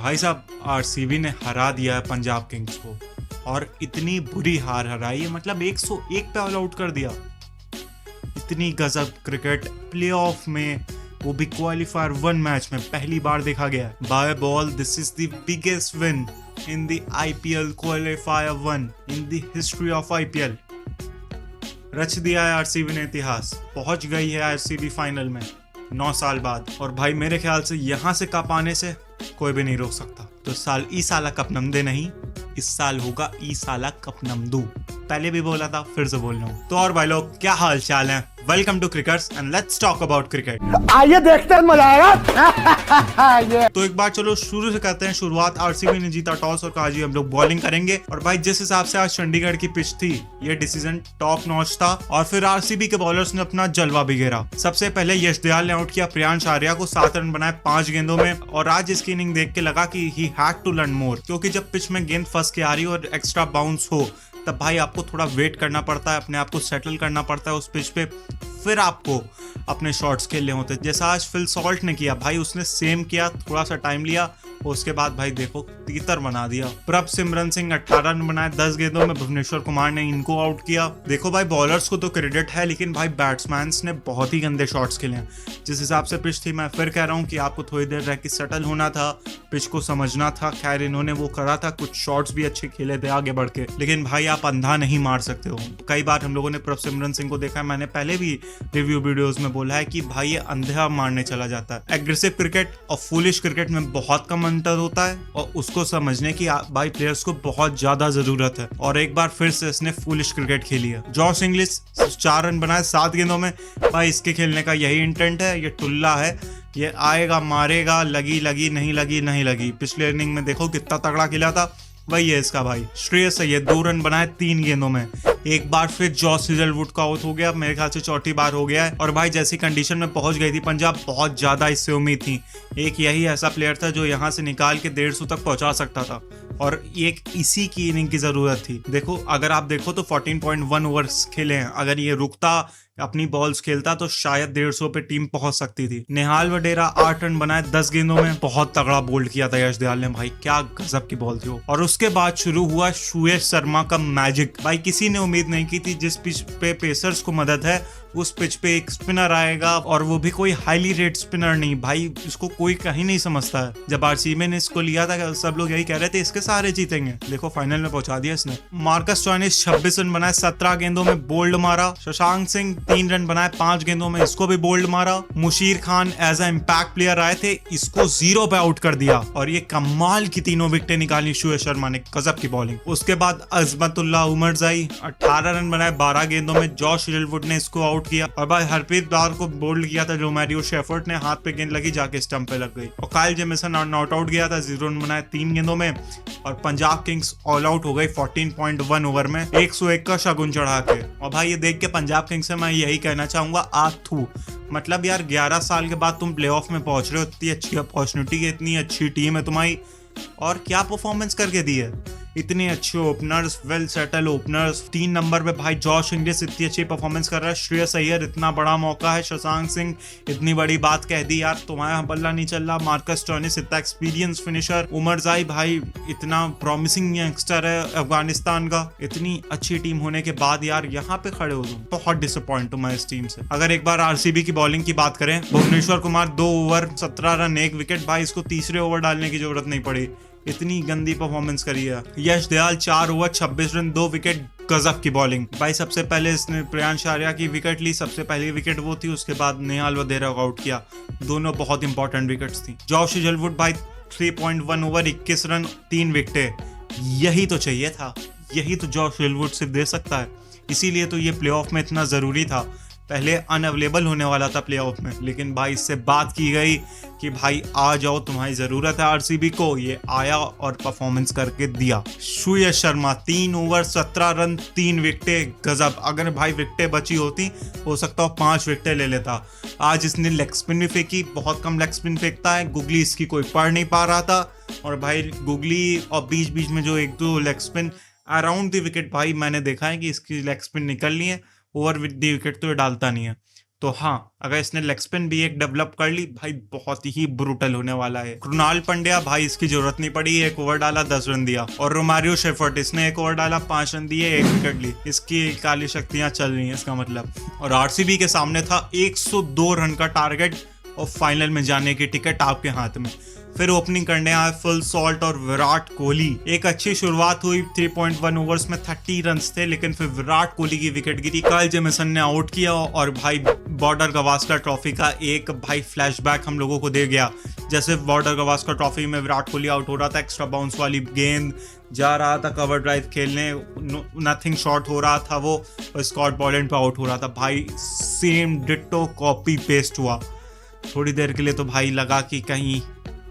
भाई साहब आरसीबी ने हरा दिया है पंजाब किंग्स को और इतनी बुरी हार हराई है, मतलब 101 पे ऑल आउट कर दिया। इतनी गजब क्रिकेट प्लेऑफ में, वो भी क्वालिफायर 1 मैच में पहली बार देखा गया। By ball this is the biggest win in the IPL qualifier 1 in the history of IPL. रच दिया है आरसीबी ने इतिहास, पहुंच गई है आरसीबी फाइनल में 9 साल बाद। और भाई मेरे ख्याल से यहाँ से कप आने से कोई भी नहीं रोक सकता। तो साल ई साला कप नमदे नहीं, इस साल होगा ई साला कप नमदू। पहले भी बोला था, फिर से बोल रहा हूँ। तो और भाई लोग क्या हाल चाल है, welcome to crickets and let's talk about cricket. आइए देखते हैं, मजा आएगा। तो एक बार चलो शुरू से करते हैं शुरुआत। आरसीबी ने जीता टॉस और कहा जी हम लोग बॉलिंग करेंगे। और भाई जिस हिसाब से आज चंडीगढ़ की पिच थी, ये डिसीजन टॉप नॉच था। और फिर आरसीबी के बॉलर्स ने अपना जलवा बिखेरा। सबसे पहले यश दयाल ने आउट किया प्रियांश आर्या को, 7 रन बनाए 5 गेंदों में। और आज इसकी इनिंग देख के लगा कि he had to learn more, क्योंकि जब पिच में गेंद फंस के आ रही और एक्स्ट्रा बाउंस हो तब भाई आपको थोड़ा वेट करना पड़ता है, अपने आप को सेटल करना पड़ता है उस पिच पे, फिर आपको अपने शॉट्स खेलने होते हैं। जैसा आज फिल सॉल्ट ने किया, भाई उसने सेम किया, थोड़ा सा टाइम लिया, उसके बाद भाई देखो तीतर बना दिया। प्रभ सिमरन सिंह 18 रन बनाए 10 गेंदों में। भुवनेश्वर कुमार ने इनको आउट किया। देखो भाई बॉलर्स को तो क्रेडिट है, लेकिन भाई बैट्समैन ने बहुत ही गंदे शॉट्स खेले हैं। जिस हिसाब से पिच थी, मैं फिर कह रहा हूँ कि आपको थोड़ी देर रह के सेटल होना था, पिच को समझना था। खैर इन्होंने वो करा था, कुछ शॉट्स भी अच्छे खेले थे आगे बढ़ के, लेकिन भाई आप अंधा नहीं मार सकते हो। कई बार हम लोगों ने प्रभ सिमरन सिंह को देखा है, मैंने पहले भी रिव्यू वीडियोस में बोला है कि भाई ये अंधा मारने चला जाता है। एग्रेसिव क्रिकेट और फूलिश क्रिकेट में बहुत कम अंतर होता है, और उसको समझने की भाई प्लेयर्स को बहुत ज्यादा जरूरत है। और एक बार फिर से इसने फूलिश क्रिकेट खेली है। जॉश इंग्लिश 4 रन बनाए 7 गेंदों में। भाई इसके खेलने का यही इंटेंट है, ये टुल्ला है, ये आएगा मारेगा, लगी लगी नहीं लगी नहीं लगी। पिछले इनिंग में देखो कितना तगड़ा खेला था, वही है इसका भाई। श्रेयस अय्यर 2 रन बनाए 3 गेंदों में। एक बार फिर जॉस हेजलवुड का आउट हो गया, मेरे ख्याल से चौथी बार हो गया है। और भाई जैसी कंडीशन में पहुंच गई थी पंजाब, बहुत ज्यादा इससे उम्मीद थी। एक यही ऐसा प्लेयर था जो यहाँ से निकाल के 150 तक पहुंचा सकता था, और एक इसी की इनिंग की जरूरत थी। देखो अगर आप देखो तो 14.1 ओवर्स खेले हैं, अगर ये रुकता अपनी बॉल्स खेलता तो शायद 150 पे टीम पहुंच सकती थी। निहाल वडेरा 8 रन बनाए 10 गेंदों में। बहुत तगड़ा बोल्ड किया था यश दयाल ने, भाई क्या गजब की बॉल थी वो। और उसके बाद शुरू हुआ सुयश शर्मा का मैजिक। भाई किसी ने उम्मीद नहीं की थी, जिस पिच पे पेसर्स को मदद है उस पिच पे एक स्पिनर आएगा, और वो भी कोई हाईली रेट स्पिनर नहीं। भाई इसको कोई कहीं नहीं समझता है। जब आरसीबी ने इसको लिया था सब लोग यही कह रहे थे इसके सारे जीतेंगे, देखो फाइनल में पहुंचा दिया इसने। मार्कस स्टोइनिस 26 रन बनाए 17 गेंदों में, बोल्ड मारा। शशांक सिंह 3 रन बनाए 5 गेंदों में, इसको भी बोल्ड मारा। Musheer Khan as a impact player आए थे, इसको 0 पे आउट कर दिया। और ये कमाल की 3 विकेटें निकाली सुयश शर्मा ने, गजब की बॉलिंग। उसके बाद अजमतुल्लाह उमरजाई 18 रन बनाए 12 गेंदों में। जॉश हेजलवुड ने इसको आउट किया। और भाई हरप्रीत ब्रार को बोल्ड किया था, जो मैरियो शेफर्ड ने हाथ पे गेंद लगी जाके स्टंप पे लग गई। और काइल जेमिसन नॉट आउट गया था, 0 रन बनाए 3 गेंदों में। और पंजाब किंग्स ऑल आउट हो गई 14.1 ओवर में 101 का शगुन चढ़ा के। और भाई ये देख के पंजाब किंग्स से मैं यही कहना चाहूंगा, आथू, मतलब यार 11 साल के बाद तुम प्लेऑफ में पहुंच रहे हो, इतनी अच्छी अपॉर्चुनिटी है, इतनी अच्छी टीम है तुम्हारी, और क्या परफॉर्मेंस करके दी है। इतने अच्छे openers, well settle openers. 3 number पे भाई जॉश इंग्लिश इतनी अच्छी परफॉर्मेंस कर रहा है। श्रेयस अय्यर इतना बड़ा मौका है। शशांक सिंह इतनी बड़ी बात कह दी यार, तुम्हारा बल्ला नहीं चल रहा। मार्कस स्टोइनिस इतना एक्सपीरियंस फिनिशर। उमरजाई भाई इतना प्रॉमिसिंग यंगस्टर है अफगानिस्तान का। इतनी अच्छी टीम होने के बाद यार यहाँ पे खड़े हो तुम, बहुत डिसअपॉइंट हूं मैं इस टीम से। अगर एक बार आरसीबी की बॉलिंग की बात करें, Bhuvneshwar Kumar 2 over 17 run 1 wicket. भाई इसको तीसरे ओवर डालने की जरूरत नहीं पड़ी, इतनी गंदी परफॉर्मेंस करी है। यश दयाल 4 ओवर 26 रन 2 विकेट, गजब की बॉलिंग। भाई सबसे पहले इसने प्रियांश आर्या की विकेट ली, सबसे पहली विकेट वो थी। उसके बाद निहाल वडेरा को आउट किया, दोनों बहुत इंपॉर्टेंट विकेट्स थी। जॉश हेजलवुड भाई 3.1 ओवर 21 रन 3 विकेटें। यही तो चाहिए था, यही तो जॉश हेजलवुड सिर्फ दे सकता है। इसीलिए तो ये प्लेऑफ में इतना जरूरी था। पहले अनअवेलेबल होने वाला था प्लेऑफ में, लेकिन भाई इससे बात की गई कि भाई आ जाओ, तुम्हारी जरूरत है आरसीबी को। ये आया और परफॉर्मेंस करके दिया। सुयश शर्मा 3 ओवर 17 रन 3 विकेटें, गजब। अगर भाई विकेटें बची होती हो सकता हो 5 विकेटें ले लेता। आज इसने लेग स्पिन भी फेंकी, बहुत कम लेग स्पिन फेंकता है। गुगली इसकी कोई पढ़ नहीं पा रहा था, और भाई गुगली और बीच बीच में जो 1-2 leg spin around the wicket, भाई मैंने देखा है कि इसकी लेग स्पिन निकलनी है, ओवर द विकेट तो ये डालता नहीं है। तो हाँ, अगर इसने लेग स्पिन भी एक डेवलप कर ली भाई, बहुत ही ब्रूटल होने वाला है। कृणाल पंड्या भाई, इसकी जरूरत नहीं पड़ी, एक ओवर डाला 10 रन दिया। और रोमारियो शेफर्ट, इसने एक ओवर डाला 5 रन दिए, 1 विकेट ली। इसकी काली शक्तियां चल रही हैं इसका मतलब। और आरसीबी के सामने था 102 रन का टारगेट और फाइनल में जाने की टिकट आपके हाथ में। फिर ओपनिंग करने आए फुल सॉल्ट और विराट कोहली। एक अच्छी शुरुआत हुई, 3.1 ओवर्स में 30 रन्स थे, लेकिन फिर विराट कोहली की विकेट गिरी। काइल जेमिसन ने आउट किया और भाई बॉर्डर गवास्कर ट्रॉफी का एक भाई फ्लैशबैक हम लोगों को दे गया। जैसे बॉर्डर गवास्कर ट्रॉफी में विराट कोहली आउट हो रहा था, एक्स्ट्रा बाउंस वाली गेंद जा रहा था कवर ड्राइव खेलने, नथिंग शॉट हो रहा था, वो स्कॉट बॉलैंड पे आउट हो रहा था। भाई सेम डिट्टो कॉपी पेस्ट हुआ। थोड़ी देर के लिए तो भाई लगा कि कहीं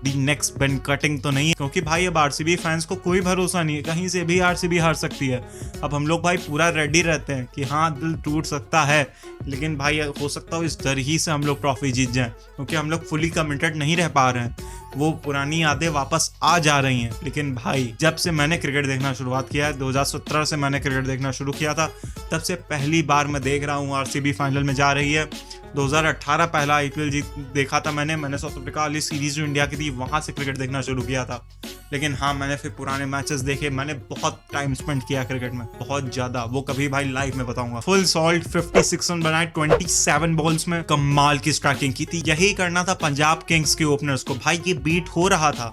नेक्स्ट बेन कटिंग तो नहीं है, क्योंकि भाई अब आरसीबी फैंस को कोई भरोसा नहीं है, कहीं से भी आरसीबी हार सकती है। अब हम लोग भाई पूरा रेडी रहते हैं कि हाँ दिल टूट सकता है, लेकिन भाई हो सकता हो इस डर ही से हम लोग ट्रॉफी जीत जाएं, क्योंकि हम लोग फुली कमिटेड नहीं रह पा रहे हैं। वो पुरानी यादें वापस आ जा रही हैं। लेकिन भाई जब से मैंने क्रिकेट देखना शुरुआत किया है, 2017 से मैंने क्रिकेट देखना शुरू किया था, तब से पहली बार मैं देख रहा हूँ आरसीबी फाइनल में जा रही है। 2018 पहला आईपीएल देखा था मैंने साउथ अफ्रीका वाली सीरीज जो इंडिया की थी, वहां से क्रिकेट देखना शुरू किया था। लेकिन हाँ, मैंने फिर पुराने मैचेस देखे, मैंने बहुत टाइम स्पेंड किया क्रिकेट में, बहुत ज्यादा। वो कभी भाई लाइव में बताऊंगा। फुल सॉल्ट 56 रन बनाए 27 बॉल्स में, कमाल की स्ट्राइकिंग की थी। यही करना था पंजाब किंग्स के ओपनर्स को। भाई ये बीट हो रहा था,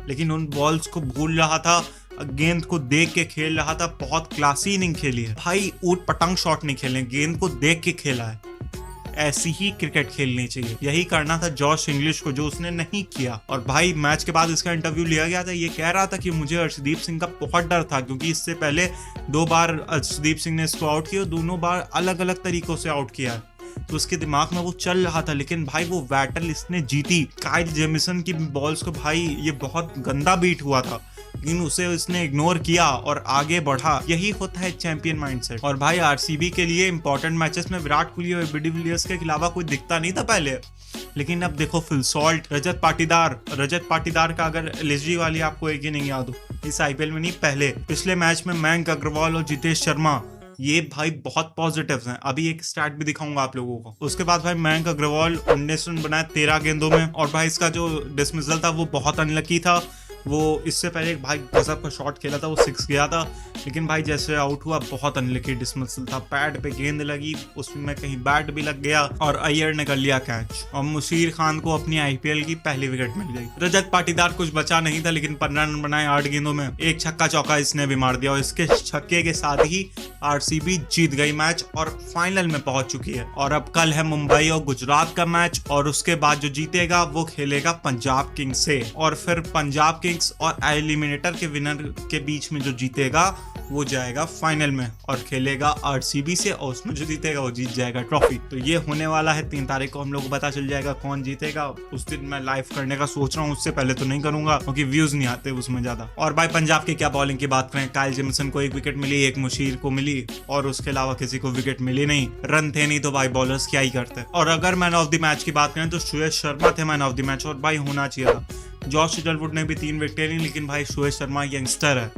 लेकिन उन बॉल्स को भूल रहा था, गेंद को देख के खेल रहा था। बहुत क्लासी इनिंग खेली है भाई, ऊट पटंग शॉट नहीं खेले, गेंद को देख के खेला है। ऐसी ही क्रिकेट खेलनी चाहिए। यही करना था जॉश इंग्लिश को, जो उसने नहीं किया। और भाई मैच के बाद इसका इंटरव्यू लिया गया था, ये कह रहा था कि मुझे अर्शदीप सिंह का बहुत डर था, क्योंकि इससे पहले 2 बार अर्शदीप सिंह ने इसको आउट किया, दोनों बार अलग अलग तरीकों से आउट किया है, तो उसके दिमाग में वो चल रहा था। लेकिन भाई वो बैटल इसने जीती। काइल जेमिसन की बॉल्स को भाई ये बहुत गंदा बीट हुआ था, लेकिन उसे उसने इग्नोर किया और आगे बढ़ा। यही होता है चैंपियन माइंडसेट। और भाई आरसीबी के लिए इंपॉर्टेंट मैचेस में विराट कोहली और एबी डिविलियर्स के अलावा कोई दिखता नहीं था पहले, लेकिन अब देखो फुल सॉल्ट, रजत पाटीदार का अगर एलएसजी वाली आपको एक इनिंग याद हो, इस आईपीएल में नहीं पहले पिछले मैच में मयंक अग्रवाल और जितेश शर्मा, ये भाई बहुत पॉजिटिव्स हैं। अभी एक स्टैट भी दिखाऊंगा आप लोगों को। उसके बाद भाई मयंक अग्रवाल 19 रन बनाए 13 गेंदों में। और भाई इसका जो डिसमिसल था वो बहुत अनलकी था। वो इससे पहले एक भाई गजब का शॉट खेला था, वो 6 गया था, लेकिन भाई जैसे आउट हुआ बहुत अनलकी डिसमिसल था। पैड पे गेंद लगी, उसमें कहीं बैट भी लग गया और अय्यर ने कर लिया कैच, और मुशीर खान को अपनी आईपीएल की पहली विकेट मिल गई। रजत पाटीदार कुछ बचा नहीं था, लेकिन 15 रन बनाए 8 गेंदों में, एक छक्का चौका इसने भी मार दिया, और इसके छक्के के साथ ही आरसीबी जीत गई मैच और फाइनल में पहुंच चुकी है। और अब कल है मुंबई और गुजरात का मैच, और उसके बाद जो जीतेगा वो खेलेगा पंजाब किंग्स से, और फिर पंजाब किंग्स और एलिमिनेटर के विनर के बीच में जो जीतेगा वो जाएगा फाइनल में और खेलेगा आरसीबी से, और उसमें जो जीतेगा वो जीत जाएगा ट्रॉफी। तो ये होने वाला है 3 तारीख को, हम लोग को पता चल जाएगा कौन जीतेगा। उस दिन मैं लाइव करने का सोच रहा हूँ, उससे पहले तो नहीं करूंगा क्योंकि व्यूज नहीं आते उसमें ज्यादा। और भाई पंजाब के क्या बॉलिंग की बात करें, काइल जेमिसन को 1 विकेट मिली, एक मुशीर को मिली, और उसके अलावा किसी को विकेट मिली नहीं। रन थे नहीं तो भाई बॉलर्स क्या ही करते। और अगर मैन ऑफ द मैच की बात करें तो सुयश शर्मा थे मैन ऑफ द मैच, और भाई होना चाहिए था। जॉश हिटलवुड ने भी 3 विकेट ली, लेकिन भाई सुयश शर्मा यंगस्टर है,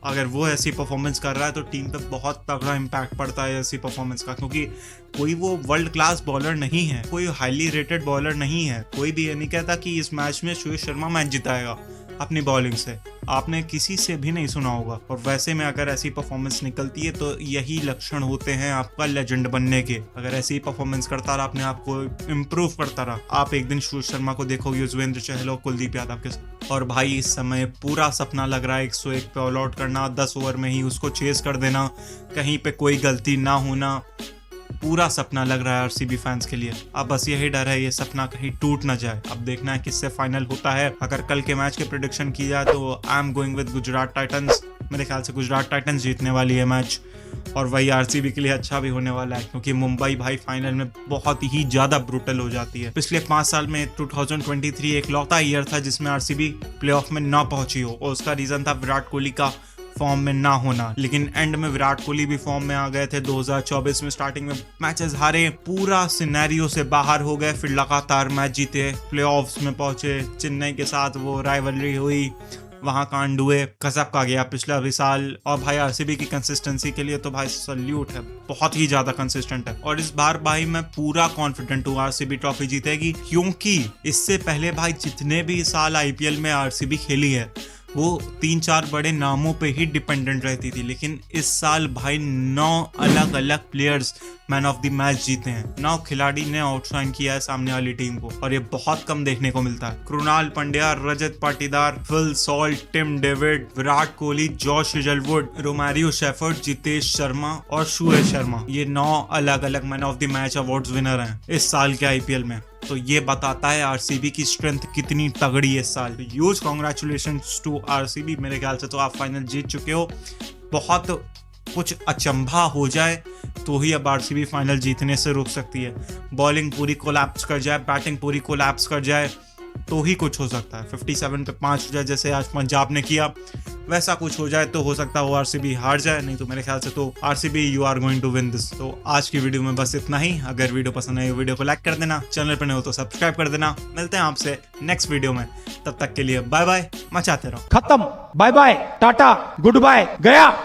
अगर वो ऐसी परफॉर्मेंस कर रहा है तो टीम पे बहुत तगड़ा इम्पैक्ट पड़ता है ऐसी परफॉर्मेंस का, क्योंकि कोई वो वर्ल्ड क्लास बॉलर नहीं है, कोई हाईली रेटेड बॉलर नहीं है। कोई भी ये नहीं कहता कि इस मैच में सुयश शर्मा मैच जिताएगा अपनी बॉलिंग से, आपने किसी से भी नहीं सुना होगा। और वैसे में अगर ऐसी परफॉर्मेंस निकलती है तो यही लक्षण होते हैं आपका लेजेंड बनने के। अगर ऐसी परफॉर्मेंस करता रहा, अपने आप को इम्प्रूव करता रहा, आप एक दिन सुयश शर्मा को देखोगे युजवेंद्र चहल और कुलदीप यादव के साथ। और भाई इस समय पूरा सपना लग रहा है 101 पे ऑल आउट करना, 10 ओवर में ही उसको चेस कर देना, कहीं पे कोई गलती ना होना, पूरा सपना लग रहा है आरसीबी फैंस के लिए। अब बस यही डर है ये सपना कहीं टूट ना जाए। अब देखना है किससे फाइनल होता है। अगर कल के मैच के प्रेडिक्शन की जाए तो I am going with Gujarat Titans. मेरे ख्याल से गुजरात टाइटंस जीतने वाली है मैच, और वही आरसीबी के लिए अच्छा भी होने वाला है, क्योंकि मुंबई भाई फाइनल में बहुत ही ज्यादा ब्रूटल हो जाती है। पिछले 5 साल में 2023 एक लौता ईयर था जिसमें आरसीबी प्लेऑफ में ना पहुंची हो, और उसका रीजन था विराट कोहली का फॉर्म में ना होना। लेकिन एंड में विराट कोहली भी फॉर्म में आ गए थे। 2024 में स्टार्टिंग में मैचेस हारे, पूरा सिनेरियो से बाहर हो गए, फिर लगातार मैच जीते, प्लेऑफ्स में पहुंचे, चेन्नई के साथ वो राइवलरी हुई, वहां कांड हुए, गजब का गया पिछला भी साल। और भाई आरसीबी की कंसिस्टेंसी के लिए तो भाई सल्यूट है, बहुत ही ज्यादा कंसिस्टेंट है। और इस बार भाई मैं पूरा कॉन्फिडेंट हूँ आरसीबी ट्रॉफी जीतेगी, क्योंकि इससे पहले भाई जितने भी साल आईपीएल में आरसीबी खेली है वो 3-4 बड़े नामों पे ही डिपेंडेंट रहती थी, लेकिन इस साल भाई 9 अलग अलग players man of the match जीते हैं। 9 खिलाड़ी ने आउटशाइन किया है सामने वाली टीम को, और ये बहुत कम देखने को मिलता है। Krunal Pandya, Rajat Patidar, Phil Salt, Tim David, Virat Kohli, Josh Hazlewood, Romario Shepherd, Jitesh Sharma और सुरेश शर्मा, ये 9 अलग अलग man of the match awards winner हैं इस साल के आईपीएल में। तो ये बताता है आरसीबी की स्ट्रेंथ कितनी तगड़ी है इस साल। Huge congratulations to RCB. मेरे ख्याल से तो आप फाइनल जीत चुके हो। बहुत कुछ अचंभा हो जाए तो ही अब आरसीबी फाइनल जीतने से रुक सकती है। बॉलिंग पूरी कोलैप्स कर जाए, बैटिंग पूरी कोलैप्स कर जाए तो ही कुछ हो सकता है। 57 पे 5 हो जाए जैसे आज पंजाब ने किया, वैसा कुछ हो जाए तो हो सकता है वो आरसीबी हार जाए, नहीं तो मेरे ख्याल से तो RCB you are going to win this. तो आज की वीडियो में बस इतना ही। अगर वीडियो पसंद आई वीडियो को लाइक कर देना, चैनल पर नए हो तो सब्सक्राइब कर देना। मिलते हैं आपसे नेक्स्ट वीडियो में, तब तक के लिए बाय बाय, मचाते रहो। खत्म, bye bye, tata, goodbye, गया।